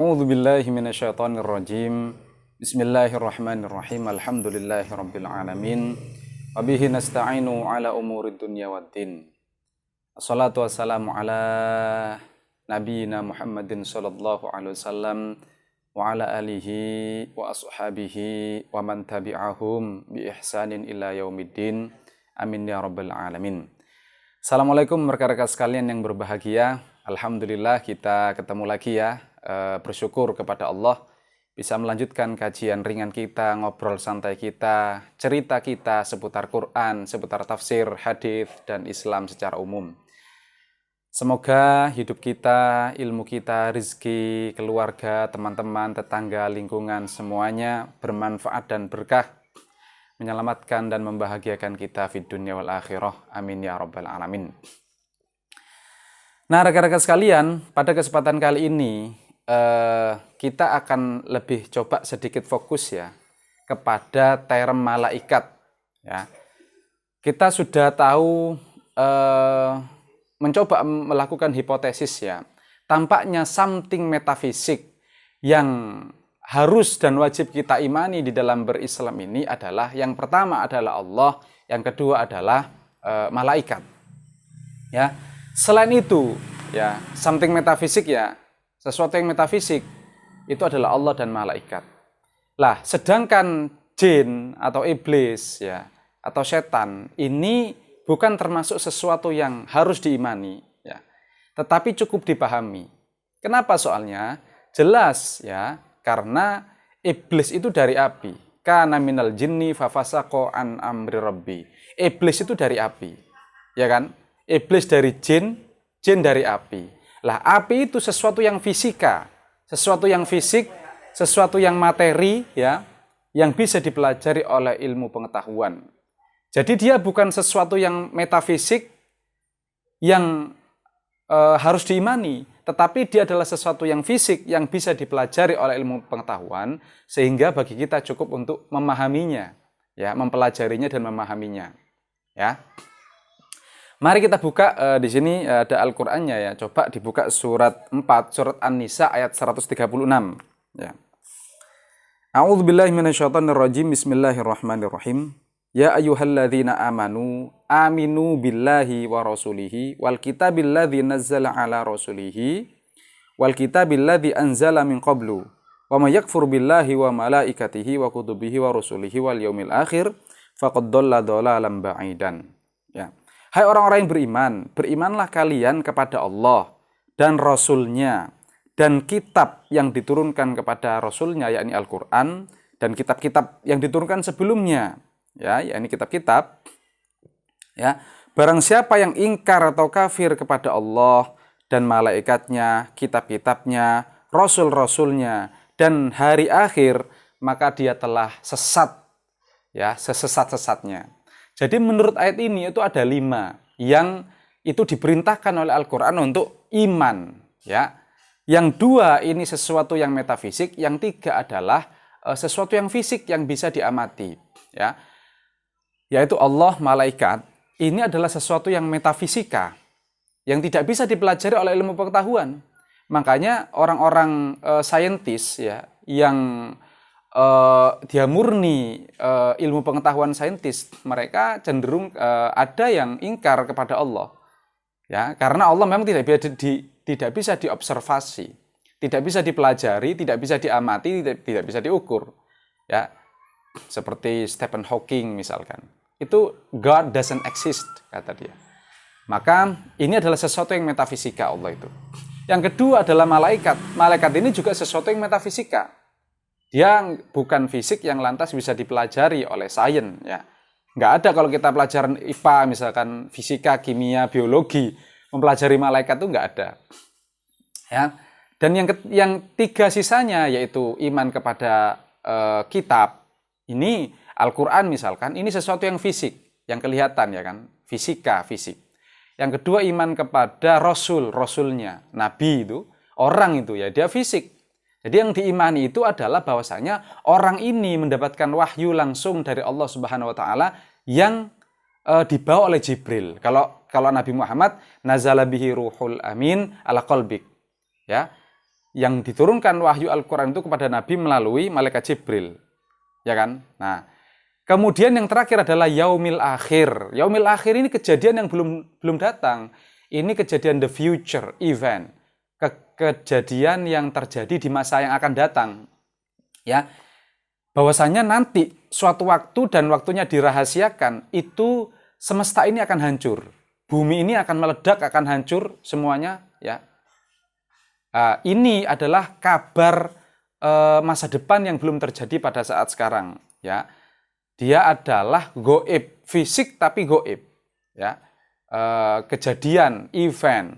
A'udzu billahi minasyaitonir rajim. Bismillahirrahmanirrahim. Alhamdulillahirabbil alamin. Wa bihi nasta'inu ala umurid dunya waddin. Assalatu wassalamu ala nabiyyina Muhammadin sallallahu alaihi wasallam wa ala alihi wa ashabihi wa man tabi'ahum bi ihsanin ila yaumiddin. Amin ya rabbal alamin. Assalamualaikum rekan-rekan sekalian yang berbahagia. Alhamdulillah kita ketemu lagi ya. Bersyukur kepada Allah bisa melanjutkan kajian ringan kita, ngobrol santai kita, cerita kita seputar Quran, seputar tafsir, hadis dan Islam secara umum. Semoga hidup kita, ilmu kita, rezeki, keluarga, teman-teman, tetangga, lingkungan semuanya bermanfaat dan berkah, menyelamatkan dan membahagiakan kita di dunia wal akhirah. Amin ya rabbal alamin. Nah, rekan-rekan sekalian, pada kesempatan kali ini kita akan lebih coba sedikit fokus ya kepada term malaikat ya. Kita sudah tahu mencoba melakukan hipotesis ya. Tampaknya something metafisik yang harus dan wajib kita imani di dalam berislam ini adalah yang pertama adalah Allah, yang kedua adalah malaikat. Ya. Selain itu ya, something metafisik ya, sesuatu yang metafisik itu adalah Allah dan malaikat. Lah, sedangkan jin atau iblis ya atau setan ini bukan termasuk sesuatu yang harus diimani ya, tetapi cukup dipahami. Kenapa soalnya? Jelas ya, karena iblis itu dari api. Kana minal jinni fafasaqa an amri rabbi. Iblis itu dari api. Ya kan? Iblis dari jin, jin dari api. Lah, api itu sesuatu yang fisika, sesuatu yang fisik, sesuatu yang materi ya, yang bisa dipelajari oleh ilmu pengetahuan. Jadi dia bukan sesuatu yang metafisik yang harus diimani, tetapi dia adalah sesuatu yang fisik yang bisa dipelajari oleh ilmu pengetahuan, sehingga bagi kita cukup untuk memahaminya, ya, mempelajarinya dan memahaminya, ya. Mari kita buka di sini ada Al-Qur'annya ya. Coba dibuka surat 4, surat An-Nisa ayat 136 ya. A'udzubillahi minasyaitonirrajim. Bismillahirrahmanirrahim. Ya ayyuhalladzina amanu aminu billahi wa rasulihi wal kitabil ladzi nazzala ala rasulihi wal kitabil ladzi anzala min qablu wa may yakfur billahi wa malaikatihi wa kutubihi wa rusulihi wal yaumil akhir faqad dhalla dhalalan ba'idan. Ya. Hai orang-orang yang beriman, berimanlah kalian kepada Allah dan Rasul-Nya dan kitab yang diturunkan kepada Rasul-Nya, yakni Al-Quran, dan kitab-kitab yang diturunkan sebelumnya, ya, yakni kitab-kitab. Ya, barang siapa yang ingkar atau kafir kepada Allah dan malaikatnya, kitab-kitabnya, Rasul-Rasul-Nya, dan hari akhir, maka dia telah sesat, ya, sesesat-sesatnya. Jadi menurut ayat ini itu ada 5 yang itu diperintahkan oleh Al-Quran untuk iman. Ya. Yang 2 ini sesuatu yang metafisik, yang 3 adalah sesuatu yang fisik yang bisa diamati. Ya. Yaitu Allah, malaikat, ini adalah sesuatu yang metafisika, yang tidak bisa dipelajari oleh ilmu pengetahuan. Makanya orang-orang saintis ya, yang dia murni ilmu pengetahuan saintis, mereka cenderung ada yang ingkar kepada Allah ya, karena Allah memang tidak bisa diobservasi, tidak bisa dipelajari, tidak bisa diamati, tidak bisa diukur ya, seperti Stephen Hawking misalkan, itu God doesn't exist kata dia. Maka ini adalah sesuatu yang metafisika Allah itu. Yang kedua adalah malaikat. Malaikat ini juga sesuatu yang metafisika. Dia bukan fisik yang lantas bisa dipelajari oleh sains ya. Nggak ada kalau kita pelajaran IPA misalkan fisika, kimia, biologi, mempelajari malaikat itu nggak ada. Ya. Dan yang 3 sisanya yaitu iman kepada kitab. Ini Al-Qur'an misalkan, ini sesuatu yang fisik, yang kelihatan ya kan, fisika, fisik. Yang kedua iman kepada Rasul, Rasulnya, Nabi itu, orang itu ya, dia fisik. Jadi yang diimani itu adalah bahwasanya orang ini mendapatkan wahyu langsung dari Allah Subhanahu wa taala yang dibawa oleh Jibril. Kalau Nabi Muhammad nazala bihi ruhul amin ala qalbik. Ya. yang diturunkan wahyu Al-Quran itu kepada Nabi melalui malaikat Jibril. Ya kan? Nah, kemudian yang terakhir adalah yaumil akhir. Yaumil akhir ini kejadian yang belum datang. Ini kejadian the future event. Kejadian yang terjadi di masa yang akan datang. Ya. Bahwasanya nanti suatu waktu dan waktunya dirahasiakan, itu semesta ini akan hancur. Bumi ini akan meledak, akan hancur semuanya, ya. Ini adalah kabar masa depan yang belum terjadi pada saat sekarang, ya. Dia adalah goib, fisik tapi goib, ya. Kejadian, event,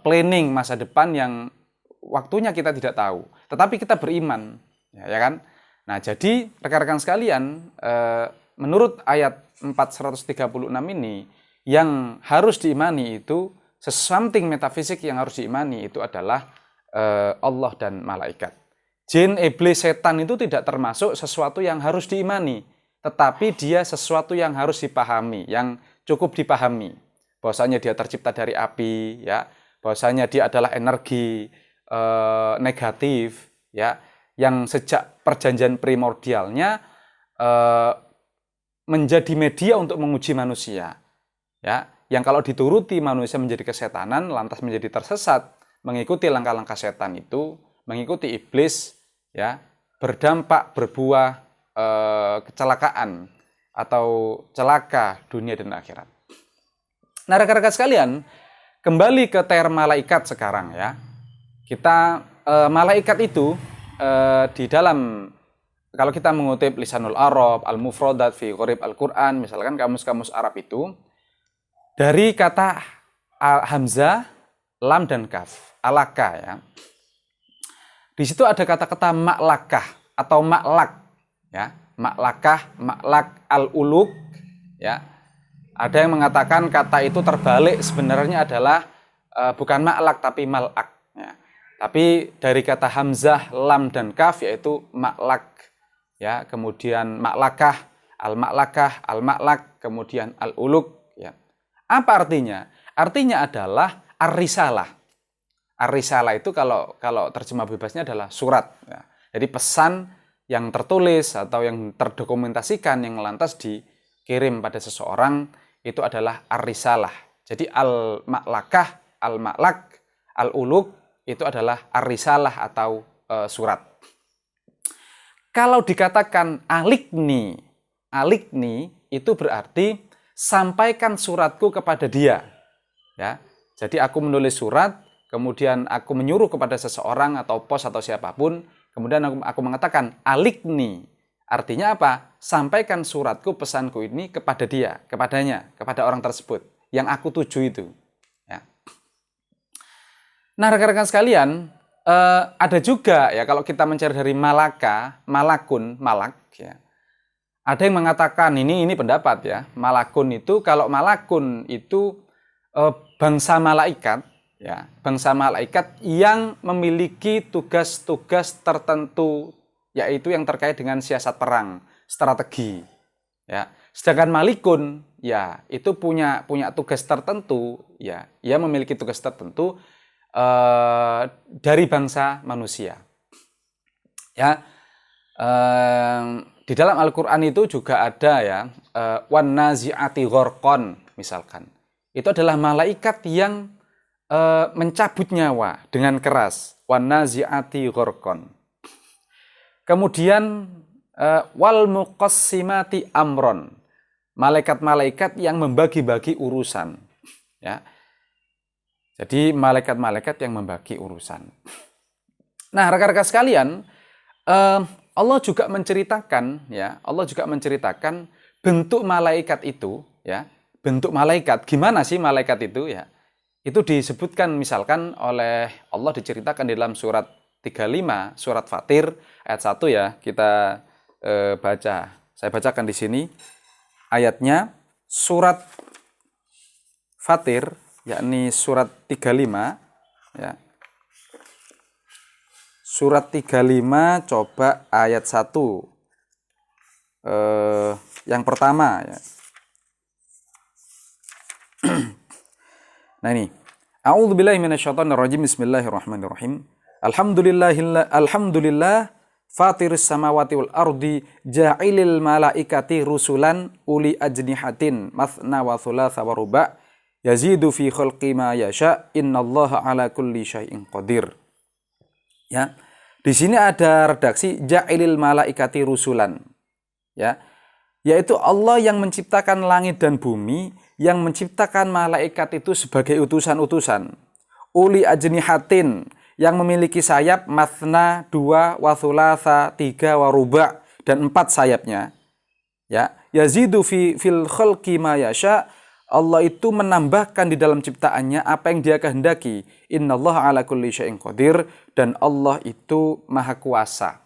planning masa depan yang waktunya kita tidak tahu, tetapi kita beriman, ya kan? Nah, jadi rekan-rekan sekalian, menurut ayat 436 ini, yang harus diimani itu something metafisik yang harus diimani itu adalah Allah dan malaikat. Jin, iblis, setan itu tidak termasuk sesuatu yang harus diimani, tetapi dia sesuatu yang harus dipahami, yang cukup dipahami. Bahwasanya dia tercipta dari api, ya, bahwasanya dia adalah energi negatif, ya, yang sejak perjanjian primordialnya menjadi media untuk menguji manusia, ya, yang kalau dituruti manusia menjadi kesetanan, lantas menjadi tersesat, mengikuti langkah-langkah setan itu, mengikuti iblis, ya, berdampak, berbuah kecelakaan atau celaka dunia dan akhirat. Nah, rekan-rekan sekalian, kembali ke term malaikat sekarang, ya. Kita malaikat itu di dalam, kalau kita mengutip Lisanul Arab, Al-Mufradat fi Gharib Al-Quran, misalkan kamus-kamus Arab itu, dari kata hamzah, lam dan kaf, alaka, ya. Di situ ada kata-kata maklakah atau maklak, ya. Maklakah, maklak, al-uluk, ya. Ada yang mengatakan kata itu terbalik, sebenarnya adalah bukan maklak tapi malak, ya. Tapi dari kata hamzah, lam dan kaf yaitu maklak, ya. Kemudian maklakah, al-maklak, kemudian al-uluk, ya. Apa artinya? Artinya adalah ar-risalah. Ar-risalah itu kalau terjemah bebasnya adalah surat, ya. Jadi pesan yang tertulis atau yang terdokumentasikan yang lantas dikirim pada seseorang itu adalah ar-risalah. Jadi al-maklakah, al-maklak, al-uluk itu adalah ar-risalah atau surat. Kalau dikatakan alikni itu berarti sampaikan suratku kepada dia, ya. Jadi aku menulis surat, kemudian aku menyuruh kepada seseorang atau pos atau siapapun, kemudian aku mengatakan alikni. Artinya apa? Sampaikan suratku, pesanku ini kepada dia, kepadanya, kepada orang tersebut yang aku tuju itu, ya. Nah, rekan-rekan sekalian, ada juga, ya, kalau kita mencari dari malaka, malakun, malak, ya. Ada yang mengatakan ini pendapat, ya. Malakun itu, kalau malakun itu bangsa malaikat, ya, bangsa malaikat yang memiliki tugas-tugas tertentu, yaitu yang terkait dengan siasat perang, strategi, ya. Sedangkan malikun, ya, itu punya tugas tertentu, ya, ia memiliki tugas tertentu dari bangsa manusia, ya. Di dalam Al-Quran itu juga ada, ya, wan nazi'ati gharqan, misalkan. Itu adalah malaikat yang mencabut nyawa dengan keras, wan nazi'ati gharqan. Kemudian wal muqassimati amron, malaikat-malaikat yang membagi-bagi urusan, ya. Jadi malaikat-malaikat yang membagi urusan. Nah, rekan-rekan sekalian, Allah juga menceritakan, ya, Allah juga menceritakan bentuk malaikat itu, ya. Bentuk malaikat, gimana sih malaikat itu, ya? Itu disebutkan misalkan oleh Allah, diceritakan di dalam surat 35, surat Fatir ayat 1, ya. Kita baca. Saya bacakan di sini ayatnya, surat Fatir, yakni surat 35, ya. Surat 35, coba ayat 1. Yang pertama, ya. Nah, ini A'udzubillahi minasyaitonirrajim. Bismillahirrahmanirrahim. Alhamdulillah fatiris samawati wal ardi ja'ilil malaikati rusulan uli ajnihatin mathna wa thulatha wa ruba' yazidu fi khalqi ma yasha innallaha ala kulli syai'in qadir. Ya. Di sini ada redaksi ja'ilil malaikati rusulan. Ya. Yaitu Allah yang menciptakan langit dan bumi, yang menciptakan malaikat itu sebagai utusan-utusan. Uli ajnihatin, yang memiliki sayap, mathna, 2, wa thulatha, 3, wa ruba' dan 4 sayapnya. Ya, yazidu fil khalqi ma yasha. Allah itu menambahkan di dalam ciptaannya apa yang Dia kehendaki. Innallaha ala kulli syai'in qadir, dan Allah itu maha kuasa.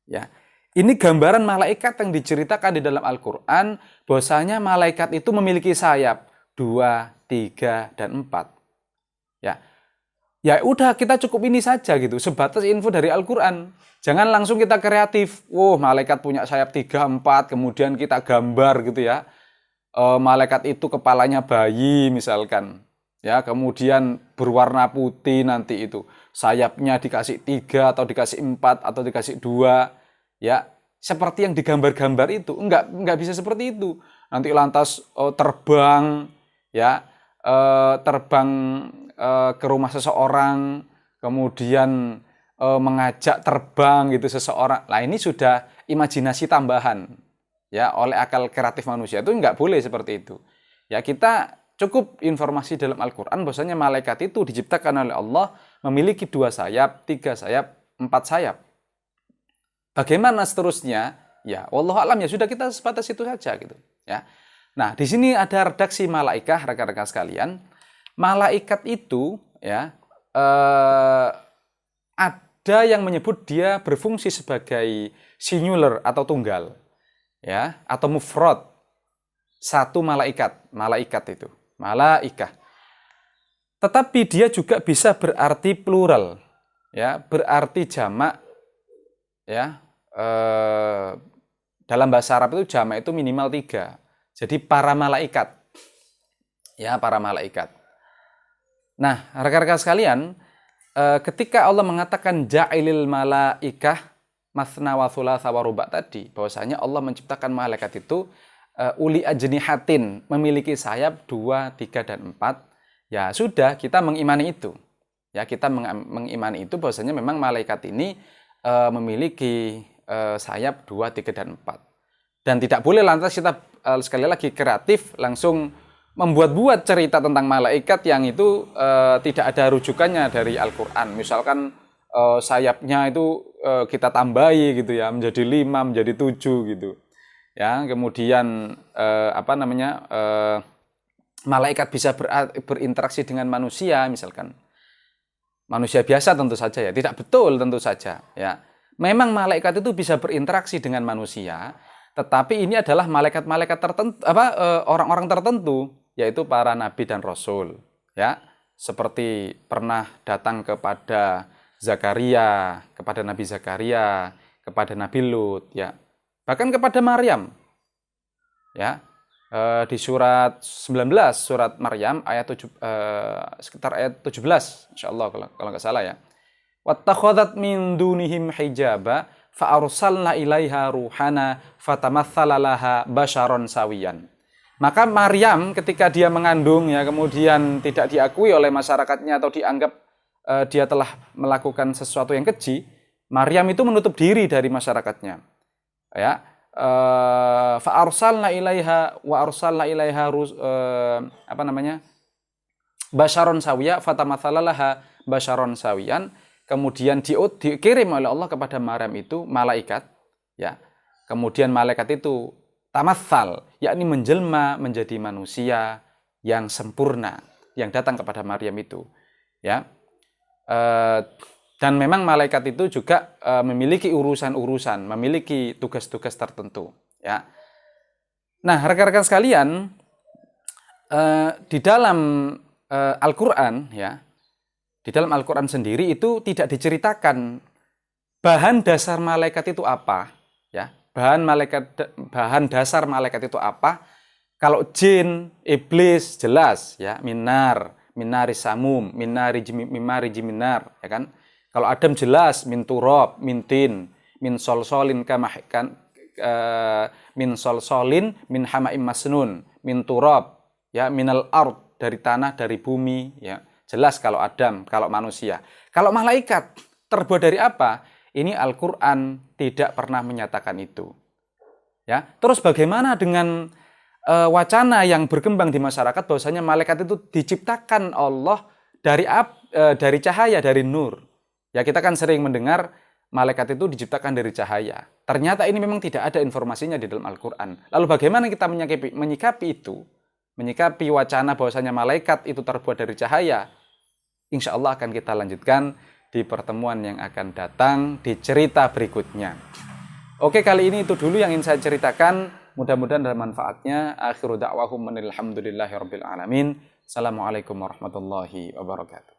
Ya. Ini gambaran malaikat yang diceritakan di dalam Al-Qur'an, bahwasanya malaikat itu memiliki sayap 2, 3, dan 4. Ya. Ya udah, kita cukup ini saja gitu, sebatas info dari Al-Qur'an. Jangan langsung kita kreatif. Malaikat punya sayap 3, 4, kemudian kita gambar gitu ya. Malaikat itu kepalanya bayi misalkan. Ya, kemudian berwarna putih nanti itu. Sayapnya dikasih 3 atau dikasih 4 atau dikasih 2. Ya, seperti yang digambar-gambar itu. Enggak bisa seperti itu. Nanti lantas terbang ya, terbang ke rumah seseorang, kemudian mengajak terbang gitu seseorang. Nah, ini sudah imajinasi tambahan ya oleh akal kreatif manusia. Itu enggak boleh seperti itu. Ya, kita cukup informasi dalam Al-Qur'an bahwasanya malaikat itu diciptakan oleh Allah memiliki 2 sayap, 3 sayap, 4 sayap. Bagaimana seterusnya? Ya, wallahu a'lam, ya sudah, kita sebatas itu saja gitu, ya. Nah, di sini ada redaksi malaikah, rekan-rekan sekalian. Malaikat itu ya ada yang menyebut dia berfungsi sebagai singular atau tunggal, ya, atau mufrad. Satu malaikat itu, malaikah. Tetapi dia juga bisa berarti plural, ya, berarti jamak, ya. Dalam bahasa Arab itu jamak itu minimal 3. Jadi para malaikat. Ya, para malaikat. Nah, rekan-rekan sekalian, ketika Allah mengatakan ja'ilil malaikah mathna wa thulatha wa ruba' tadi, bahwasanya Allah menciptakan malaikat itu uli ajnihatin, memiliki sayap 2, 3, dan 4. Ya, sudah, kita mengimani itu. Ya, kita mengimani itu bahwasanya memang malaikat ini memiliki sayap 2, 3, dan 4. Dan tidak boleh lantas kita sekali lagi kreatif langsung membuat-buat cerita tentang malaikat yang itu tidak ada rujukannya dari Al-Qur'an. Misalkan sayapnya itu kita tambahi gitu ya, menjadi 5, menjadi 7 gitu. Ya, kemudian malaikat bisa berinteraksi dengan manusia misalkan. Manusia biasa tentu saja ya, tidak betul tentu saja ya. Memang malaikat itu bisa berinteraksi dengan manusia, tetapi ini adalah malaikat-malaikat tertentu, orang-orang tertentu, yaitu para nabi dan rasul, ya. Seperti pernah datang kepada Zakaria, kepada Nabi Zakaria, kepada Nabi Lut, ya. Bahkan kepada Maryam. Ya. Di surat 19, surat Maryam ayat sekitar ayat 17, insyaallah kalau enggak salah ya. Wattakhadhat min dunihim hijaba fa arsalna ilaiha ruhana fatamatsala laha basyaron sawiyan. Maka Maryam ketika dia mengandung ya, kemudian tidak diakui oleh masyarakatnya atau dianggap dia telah melakukan sesuatu yang keji, Maryam itu menutup diri dari masyarakatnya. Ya, fa arsalna ilaiha wa arsalna ilaiha basyaron sawiya fatamatsala laha basyaron sawiyan. Kemudian dikirim oleh Allah kepada Maryam itu malaikat, ya. Kemudian malaikat itu tamatsal, yakni menjelma menjadi manusia yang sempurna yang datang kepada Maryam itu, ya. Dan memang malaikat itu juga memiliki urusan-urusan, memiliki tugas-tugas tertentu, ya. Nah, rekan-rekan sekalian, di dalam Al-Qur'an, ya. Di dalam Al-Qur'an sendiri itu tidak diceritakan bahan dasar malaikat itu apa, ya. Bahan dasar malaikat itu apa? Kalau jin, iblis jelas ya, minar, minari samum, mimari jiminar, ya kan? Kalau Adam jelas min turab, min tin, min solsolin kamahkan min solsolin min hamaim masnun, min turab, ya minal ard, dari tanah, dari bumi, ya. Jelas kalau Adam, kalau manusia. Kalau malaikat terbuat dari apa? Ini Al-Qur'an tidak pernah menyatakan itu. Ya. Terus bagaimana dengan wacana yang berkembang di masyarakat bahwasanya malaikat itu diciptakan Allah dari cahaya, dari nur. Ya, kita kan sering mendengar malaikat itu diciptakan dari cahaya. Ternyata ini memang tidak ada informasinya di dalam Al-Qur'an. Lalu bagaimana kita menyikapi itu? Menyikapi wacana bahwasanya malaikat itu terbuat dari cahaya? Insya Allah akan kita lanjutkan di pertemuan yang akan datang di cerita berikutnya. Oke, kali ini itu dulu yang ingin saya ceritakan. Mudah-mudahan ada manfaatnya. Akhiru da'wahum alhamdulillahirabbil alamin. Assalamualaikum warahmatullahi wabarakatuh.